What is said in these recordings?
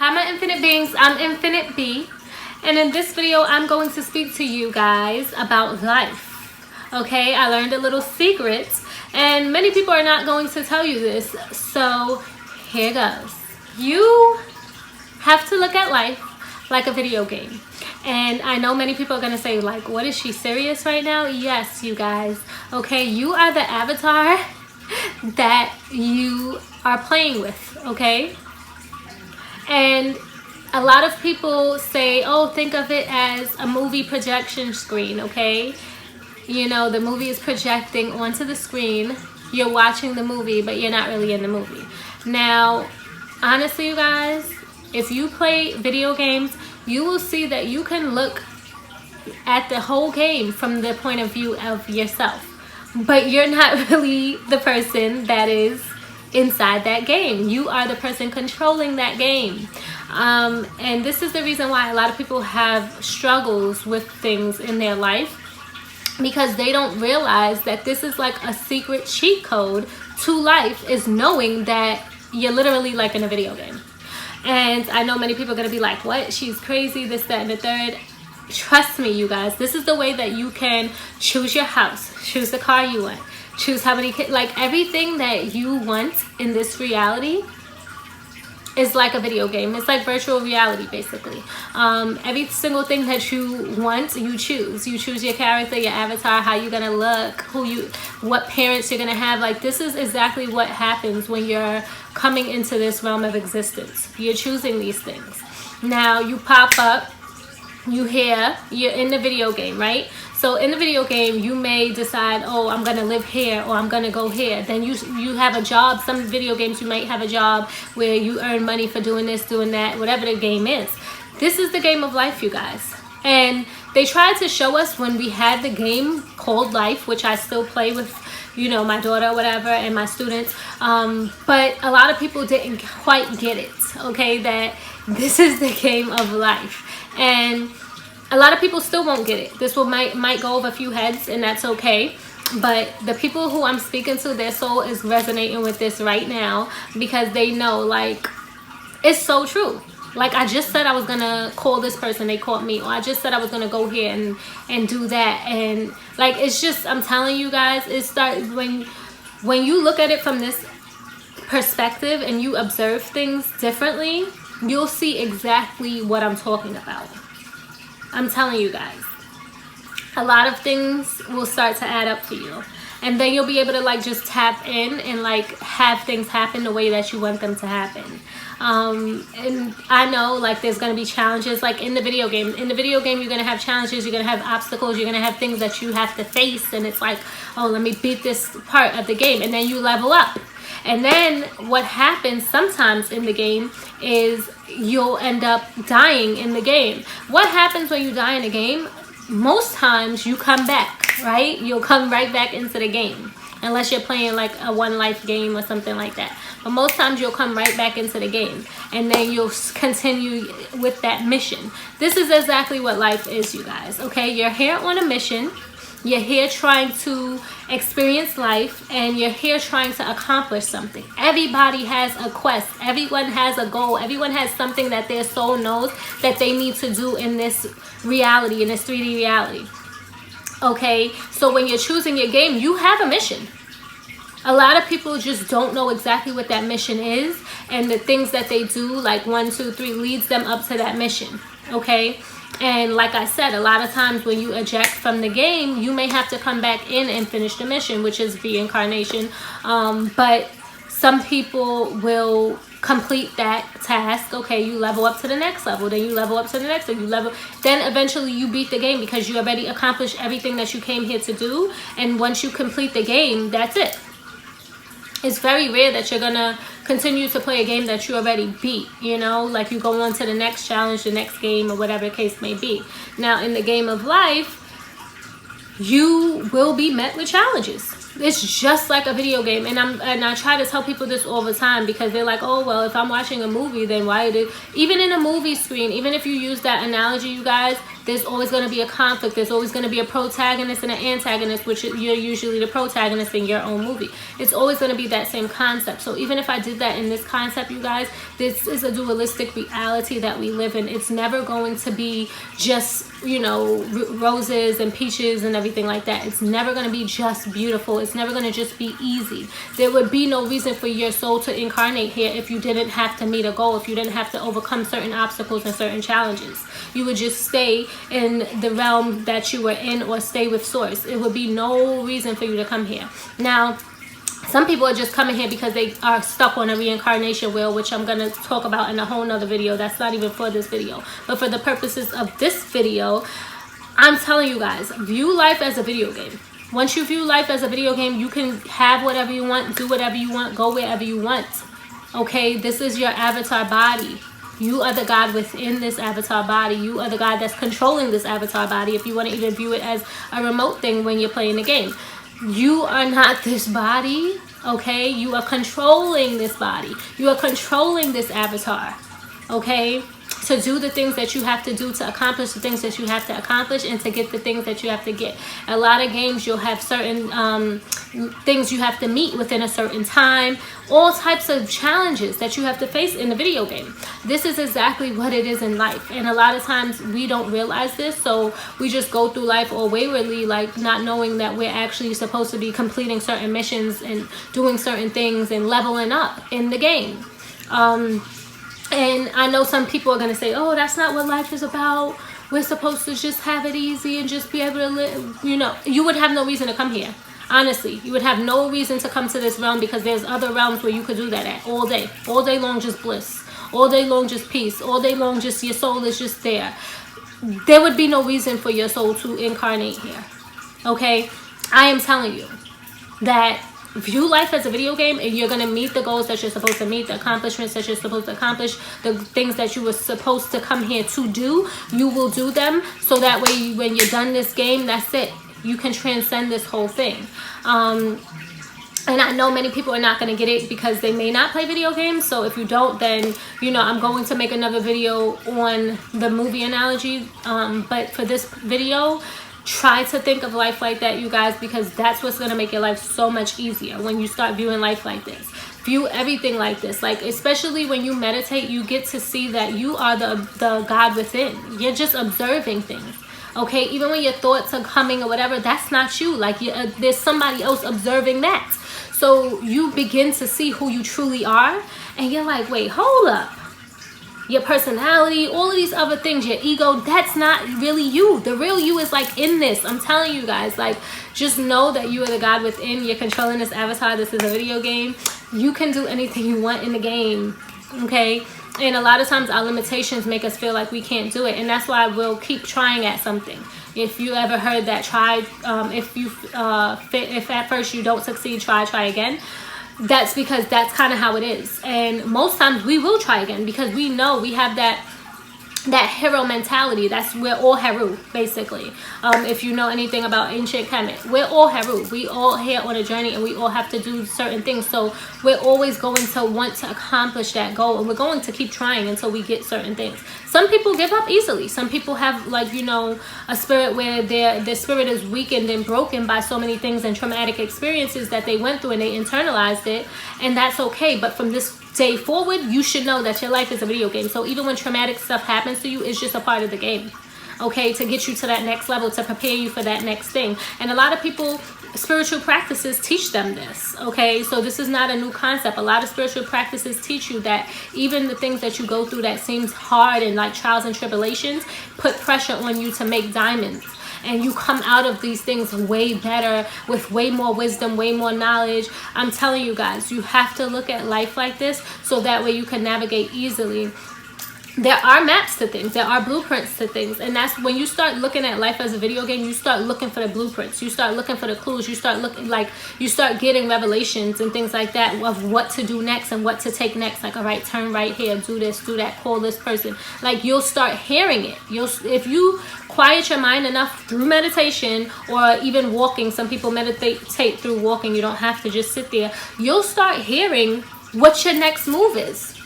Hi my infinite beings, I'm Infinite B, and in this video I'm going to speak to you guys about life. Okay, I learned a little secret and many people are not going to tell you this, so here goes. You have to look at life like a video game. And I know many people are going to say, like, what, is she serious right now? Yes, you guys. Okay, you are the avatar that you are playing with, okay? And a lot of people say, oh, think of it as a movie projection screen, okay? You know, the movie is projecting onto the screen. You're watching the movie, but you're not really in the movie. Now, honestly, you guys, if you play video games, you will see that you can look at the whole game from the point of view of yourself. But you're not really the person that is inside that game. You are the person controlling that game. And this is the reason why a lot of people have struggles with things in their life, because they don't realize that this is like a secret cheat code to life, is knowing that you're literally like in a video game. And I know many people are going to be like, what? She's crazy, this, that, and the third. Trust me, you guys, this is the way that you can choose your house, choose the car you want, choose how many kids, like everything that you want in this reality is like a video game. It's like virtual reality, basically. Every single thing that you want, you choose. You choose your character, your avatar, how you're gonna look, what parents you're gonna have. Like, this is exactly what happens when you're coming into this realm of existence. You're choosing these things. Now you pop up, you're in the video game, right? So in the video game, you may decide, oh, I'm gonna live here, or I'm gonna go here. Then you have a job. Some video games, you might have a job where you earn money for doing this, doing that, whatever the game is. This is the game of life, you guys. And they tried to show us when we had the game called Life, which I still play with, you know, my daughter or whatever, and my students. But a lot of people didn't quite get it, okay, that this is the game of life. And a lot of people still won't get it. This might go over a few heads, and that's okay. But the people who I'm speaking to, their soul is resonating with this right now, because they know, like, it's so true. Like, I just said I was gonna call this person, they called me, or I just said I was gonna go here and do that. And like, it's just, I'm telling you guys, it starts when you look at it from this perspective and you observe things differently, you'll see exactly what I'm talking about. I'm telling you guys, a lot of things will start to add up for you, and then you'll be able to like just tap in and like have things happen the way that you want them to happen. And I know, like, there's going to be challenges, like in the video game. In the video game, you're going to have challenges, you're going to have obstacles, you're going to have things that you have to face, and it's like, oh, let me beat this part of the game, and then you level up. And then what happens sometimes in the game is you'll end up dying in the game. What happens when you die in a game? Most times you come back, right? You'll come right back into the game, unless you're playing like a one life game or something like that. But most times you'll come right back into the game, and then you'll continue with that mission. This is exactly what life is, you guys, okay? You're here on a mission. You're here trying to experience life, and you're here trying to accomplish something. Everybody has a quest. Everyone has a goal. Everyone has something that their soul knows that they need to do in this reality, in this 3D reality. Okay, so when you're choosing your game, you have a mission. A lot of people just don't know exactly what that mission is, and the things that they do, like 1, 2, 3, leads them up to that mission, okay? And like I said, a lot of times when you eject from the game, you may have to come back in and finish the mission, which is reincarnation. But some people will complete that task. Okay, you level up to the next level, then you level up to the next level, then eventually you beat the game, because you already accomplished everything that you came here to do. And once you complete the game, that's it. It's very rare that you're gonna continue to play a game that you already beat, you know, like you go on to the next challenge, the next game, or whatever the case may be. Now, in the game of life, you will be met with challenges. It's just like a video game, and I try to tell people this all the time, because they're like, oh, well, if I'm watching a movie, then why did, even in a movie screen, even if you use that analogy, you guys, There's always going to be a conflict. There's always going to be a protagonist and an antagonist, which you're usually the protagonist in your own movie. It's always going to be that same concept. So even if I did that in this concept, you guys, this is a dualistic reality that we live in. It's never going to be just, you know, roses and peaches and everything like that. It's never going to be just beautiful. It's never going to just be easy. There would be no reason for your soul to incarnate here if you didn't have to meet a goal, if you didn't have to overcome certain obstacles and certain challenges. You would just stay in the realm that you were in, or stay with source. It would be no reason for you to come here. Now, some people are just coming here because they are stuck on a reincarnation wheel, which I'm going to talk about in a whole nother video. That's not even for this video. But for the purposes of this video, I'm telling you guys, view life as a video game. Once you view life as a video game, you can have whatever you want, do whatever you want, go wherever you want. Okay, this is your avatar body. You are the God within this avatar body. You are the God that's controlling this avatar body, if you want to even view it as a remote thing when you're playing the game. You are not this body, okay? You are controlling this body. You are controlling this avatar, okay? To do the things that you have to do, to accomplish the things that you have to accomplish, and to get the things that you have to get. A lot of games, you'll have certain things you have to meet within a certain time. All types of challenges that you have to face in the video game. This is exactly what it is in life. And a lot of times we don't realize this, so we just go through life all waywardly, like not knowing that we're actually supposed to be completing certain missions and doing certain things and leveling up in the game. And I know some people are going to say, oh, that's not what life is about. We're supposed to just have it easy and just be able to live. You know, you would have no reason to come here. Honestly, you would have no reason to come to this realm, because there's other realms where you could do that at all day. All day long, just bliss. All day long, just peace. All day long, just your soul is just there. There would be no reason for your soul to incarnate here. Okay? I am telling you that view life as a video game, and you're going to meet the goals that you're supposed to meet, the accomplishments that you're supposed to accomplish, the things that you were supposed to come here to do. You will do them, so that way when you're done this game, that's it. You can transcend this whole thing. And I know many people are not going to get it because they may not play video games. So if you don't, then, you know, I'm going to make another video on the movie analogy. But for this video, try to think of life like that, you guys, because that's what's going to make your life so much easier when you start viewing life like this. View everything like this. Like, especially when you meditate, you get to see that you are the God within. You're just observing things. Okay, even when your thoughts are coming or whatever, that's not you. Like, there's somebody else observing that. So you begin to see who you truly are, and you're like, wait, hold up. Your personality, all of these other things, your ego, that's not really you. The real you is like in this. I'm telling you guys, like, just know that you are the God within. You're controlling this avatar. This is a video game. You can do anything you want in the game, okay? And a lot of times our limitations make us feel like we can't do it, and that's why we'll keep trying at something. If you ever heard that, try, if at first you don't succeed, try again. That's because that's kind of how it is. And most times we will try again, because we know we have that hero mentality. We're all Heru, basically. If you know anything about ancient Kemet, we're all Heru. We all here on a journey, and we all have to do certain things. So we're always going to want to accomplish that goal, and we're going to keep trying until we get certain things. Some people give up easily. Some people have, like, you know, a spirit where their spirit is weakened and broken by so many things and traumatic experiences that they went through, and they internalized it, and that's okay. But from this day forward, you should know that your life is a video game. So even when traumatic stuff happens to you, it's just a part of the game, okay, to get you to that next level, to prepare you for that next thing. And a lot of people, spiritual practices teach them this, okay? So this is not a new concept. A lot of spiritual practices teach you that even the things that you go through that seems hard and like trials and tribulations put pressure on you to make diamonds. And you come out of these things way better, with way more wisdom, way more knowledge. I'm telling you guys, you have to look at life like this, so that way you can navigate easily. There are maps to things. There are blueprints to things. And that's when you start looking at life as a video game, you start looking for the blueprints. You start looking for the clues. You start looking, like, you start getting revelations and things like that of what to do next and what to take next. Like, all right, turn right here, do this, do that, call this person. Like, you'll start hearing it. If you quiet your mind enough through meditation, or even walking. Some people meditate through walking. You don't have to just sit there. You'll start hearing what your next move is.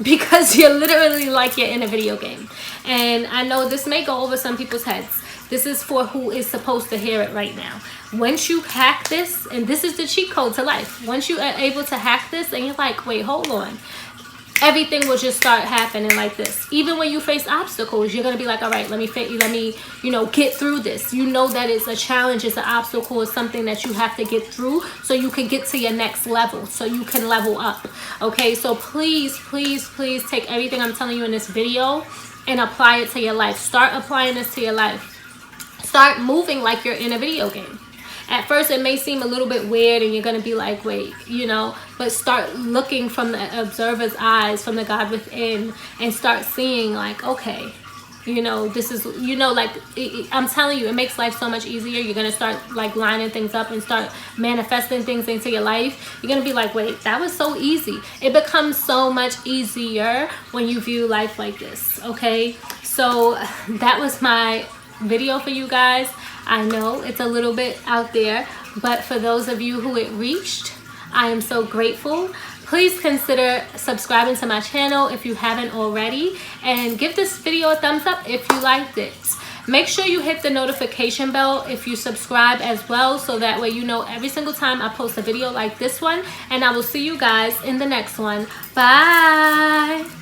because you're literally like you're in a video game. And I know this may go over some people's heads. This is for who is supposed to hear it right now. Once you hack this, and this is the cheat code to life, once you are able to hack this and you're like, wait, hold on, everything will just start happening like this. Even when you face obstacles, you're gonna be like, all right, let me get through this. You know that it's a challenge, it's an obstacle, it's something that you have to get through so you can get to your next level, so you can level up. Okay, so please, please, please take everything I'm telling you in this video and apply it to your life. Start applying this to your life. Start moving like you're in a video game. At first it may seem a little bit weird and you're gonna be like, wait, but start looking from the observer's eyes, from the God within, and start seeing like, okay, this is, I'm telling you, it makes life so much easier. You're gonna start like lining things up and start manifesting things into your life. You're gonna be like, wait, that was so easy. It becomes so much easier when you view life like this. Okay, so that was my video for you guys. I know it's a little bit out there, but for those of you who it reached, I am so grateful. Please consider subscribing to my channel if you haven't already, and give this video a thumbs up if you liked it. Make sure you hit the notification bell if you subscribe as well, so that way you know every single time I post a video like this one. And I will see you guys in the next one. Bye.